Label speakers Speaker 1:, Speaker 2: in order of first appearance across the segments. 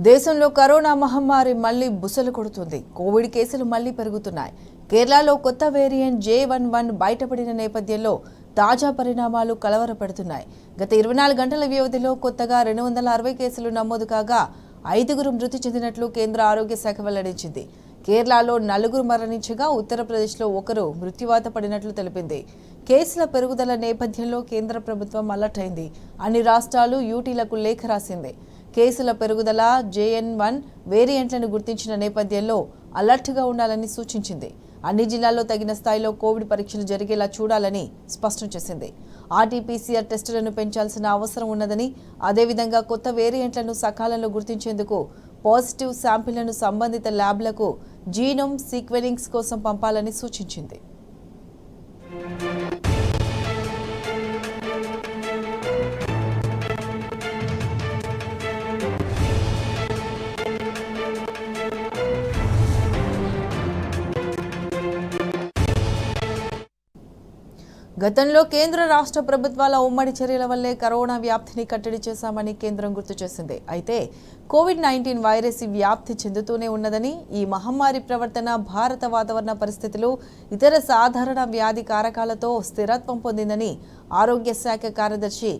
Speaker 1: దేశంలో కరోనా మహమ్మారి మళ్లీ బుసలు కొడుతుంది. కోవిడ్ కేసులు మళ్లీ పెరుగుతున్నాయి. కేరళలో కొత్త వేరియంట్ J11 బయటపడిన నేపథ్యంలో తాజా పరిణామాలు కలవరపెడుతున్నాయి. గత 24 గంటల వ్యవధిలో కొత్తగా 260 కేసులు నమోదు కాగా 5గురు మృతి చెందినట్లు కేంద్ర ఆరోగ్య శాఖ వెల్లడించింది. కేరళలో 4 మరణించగా ఉత్తరప్రదేశ్లో 1 మృత్యువాత పడినట్లు తెలిపింది. కేసుల పెరుగుదల నేపథ్యంలో కేంద్ర ప్రభుత్వం అలర్ట్ అయింది. అన్ని రాష్ట్రాలు యూటీలకు లేఖ రాసింది. కేసుల పెరుగుదల J11 వేరియంట్లను గుర్తించిన నేపథ్యంలో అలర్ట్గా ఉండాలని సూచించింది. అన్ని జిల్లాల్లో తగిన స్థాయిలో కోవిడ్ పరీక్షలు జరిగేలా చూడాలని స్పష్టం చేసింది. RT-PCR టెస్టులను పెంచాల్సిన అవసరం ఉన్నదని, అదేవిధంగా కొత్త వేరియంట్లను సకాలంలో గుర్తించేందుకు పాజిటివ్ శాంపిళ్లను సంబంధిత ల్యాబ్లకు జీనోమ్ సీక్వెనింగ్ కోసం పంపాలని సూచించింది. గతంలో కేంద్ర రాష్ట్ర ప్రభుత్వాల ఉమ్మడి చర్యల వల్లే కరోనా వ్యాప్తిని కట్టడి చేశామని కేంద్రం గుర్తు చేసింది. అయితే కోవిడ్-19 వైరస్ వ్యాప్తి చెందుతూనే ఉన్నదని, ఈ మహమ్మారి ప్రవర్తన భారత వాతావరణ పరిస్థితులు, ఇతర సాధారణ వ్యాధి కారకాలతో స్థిరత్వం పొందిందని ఆరోగ్య శాఖ కార్యదర్శి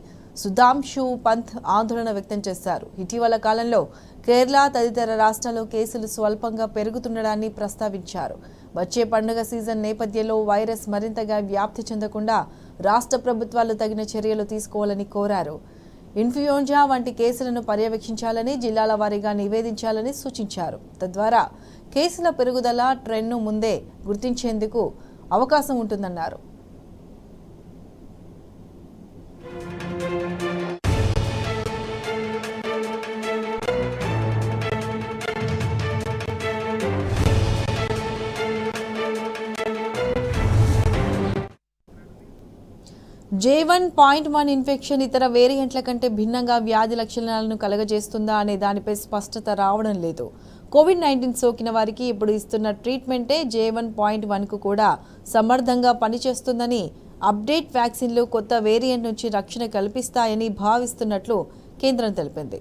Speaker 1: సుధాంశు పంత్ ఆందోళన వ్యక్తం చేశారు. ఇటీవల కాలంలో కేరళ తదితర రాష్ట్రాల్లో కేసులు స్వల్పంగా పెరుగుతుండడాన్ని ప్రస్తావించారు. వచ్చే పండుగ సీజన్ నేపథ్యంలో వైరస్ మరింతగా వ్యాప్తి చెందకుండా రాష్ట్ర ప్రభుత్వాలు తగిన చర్యలు తీసుకోవాలని కోరారు. ఇన్ఫ్లుయెంజా వంటి కేసులను పర్యవేక్షించాలని, జిల్లాల వారీగా నివేదించాలని సూచించారు. తద్వారా కేసుల పెరుగుదల ట్రెండ్ను ముందే గుర్తించేందుకు అవకాశం ఉంటుందన్నారు. J1.1 ఇన్ఫెక్షన్ ఇతర వేరియంట్ల కంటే భిన్నంగా వ్యాధి లక్షణాలను కలగజేస్తుందా అనే దానిపై స్పష్టత రావడం లేదు. కోవిడ్-19 సోకిన వారికి ఇప్పుడు ఇస్తున్న ట్రీట్మెంటే J1.1కు కూడా సమర్థంగా పనిచేస్తుందని, అప్డేట్ వ్యాక్సిన్లు కొత్త వేరియంట్ నుంచి రక్షణ కల్పిస్తాయని భావిస్తున్నట్లు కేంద్రం తెలిపింది.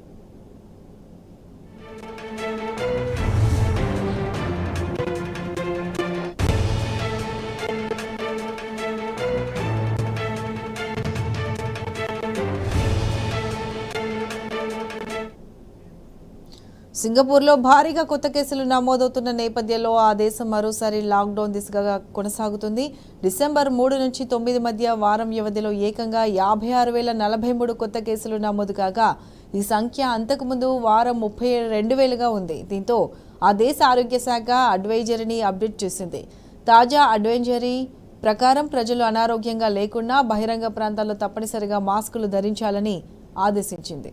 Speaker 1: సింగపూర్లో భారీగా కొత్త కేసులు నమోదవుతున్న నేపథ్యంలో ఆ దేశం మరోసారి లాక్డౌన్ దిశగా కొనసాగుతుంది. డిసెంబర్ 3 నుంచి 9 మధ్య వారం వ్యవధిలో ఏకంగా 56,043 కొత్త కేసులు నమోదు కాగా ఈ సంఖ్య అంతకుముందు వారం 32,000గా ఉంది. దీంతో ఆ దేశ ఆరోగ్య శాఖ అడ్వైజరీని అప్డేట్ చేసింది. తాజా అడ్వైజరీ ప్రకారం ప్రజలు అనారోగ్యంగా లేకుండా బహిరంగ ప్రాంతాల్లో తప్పనిసరిగా మాస్కులు ధరించాలని ఆదేశించింది.